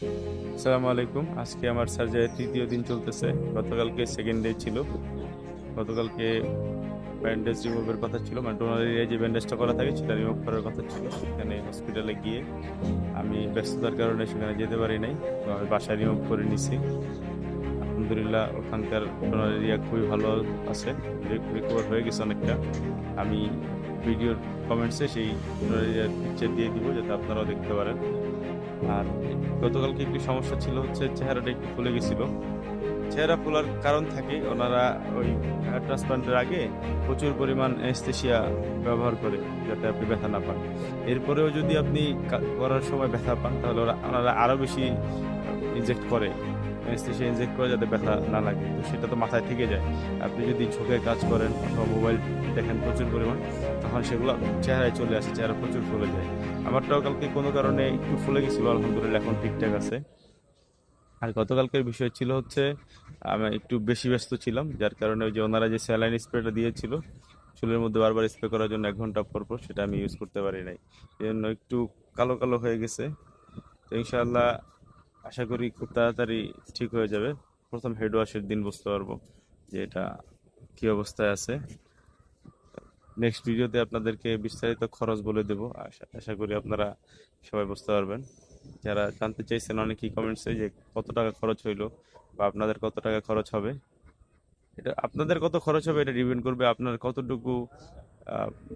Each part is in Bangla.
আসসালামু আলাইকুম। আজকে আমার সার্জারির তৃতীয় দিন চলতেছে। গতকালকে সেকেন্ড ডে ছিল। গতকালকে ব্যান্ডেজ রিমুভের কথা ছিল, মানে ডোনার এরিয়ায় যে ব্যান্ডেজটা করা থাকে সেটা রিমুভ করার কথা ছিল। সেখানে হসপিটালে গিয়ে আমি ব্যস্ততার কারণে সেখানে যেতে পারি নাই। তো আমি বাসায় রিমুভ করে নিছি। আলহামদুলিল্লাহ ওখানকার ডোনার এরিয়া খুবই ভালো আছে, রিকভার হয়ে গেছে অনেকটা। আমি ভিডিওর কমেন্টসে সেই ডোনার এরিয়ার পিকচার দিয়ে দিব যাতে আপনারাও দেখতে পারেন। আর গতকালকে একটু সমস্যা ছিল হচ্ছে চেহারাটা একটু ফুলে গেছিল। চেহারা ফোলার কারণ থাকে, ওনারা ওই ট্রান্সপ্লান্টের আগে প্রচুর পরিমাণ অ্যানেস্থেশিয়া ব্যবহার করে যাতে আপনি ব্যথা না পান। এরপরেও যদি আপনি করার সময় ব্যথা পান তাহলে ওনারা আরও বেশি ইনজেক্ট করে, অ্যানেস্থেশিয়া ইনজেক্ট করে যাতে ব্যথা না লাগে। তো সেটা তো মাথায় থেকে যায়। আপনি যদি ঝোঁকে কাজ করেন অথবা মোবাইল দেখেন প্রচুর পরিমাণ, তখন সেগুলো চেহারায় চলে আসে, চেহারা প্রচুর ফুলে যায়। আমারটাও কালকে কোনো কারণে একটু ফুলে গেছিলো, আলহামদুলিল্লাহ এখন ঠিকঠাক আছে। আর গতকালকের বিষয় ছিল হচ্ছে আমি একটু বেশি ব্যস্ত ছিলাম, যার কারণে ওই যে ওনারা যে স্যালাইন স্প্রেটা দিয়েছিল চুলের মধ্যে বারবার স্প্রে করার জন্য 1 ঘন্টা পর পর, সেটা আমি ইউজ করতে পারি নাই। এই জন্য একটু কালো কালো হয়ে গেছে। তো ইনশাআল্লাহ আশা করি খুব তাড়াতাড়ি ঠিক হয়ে যাবে। প্রথম হেড ওয়াশের দিন বুঝতে পারবো যে এটা কি অবস্থায় আছে। নেক্সট ভিডিওতে আপনাদেরকে বিস্তারিত খরচ বলে দেবো। আশা আশা করি আপনারা সবাই বুঝতে পারবেন। যারা জানতে চাইছেন অনেকেই কমেন্টসে যে কত টাকা খরচ হইলো বা আপনাদের কত টাকা খরচ হবে, এটা আপনাদের কত খরচ হবে এটা ডিপেন্ড করবে আপনার কতটুকু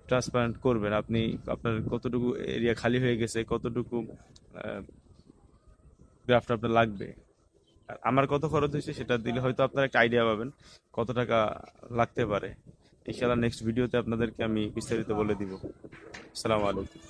ট্রান্সপ্লান্ট করবেন, আপনি আপনার কতটুকু এরিয়া খালি হয়ে গেছে, কতটুকু গ্রাফট আপনার লাগবে। আর আমার কত খরচ হয়েছে সেটা দিলে হয়তো আপনারা একটা আইডিয়া পাবেন কত টাকা লাগতে পারে। ইনশাআল্লাহ নেক্সট ভিডিওতে আপনাদেরকে আমি বিস্তারিত বলে দিব। আসসালামু আলাইকুম।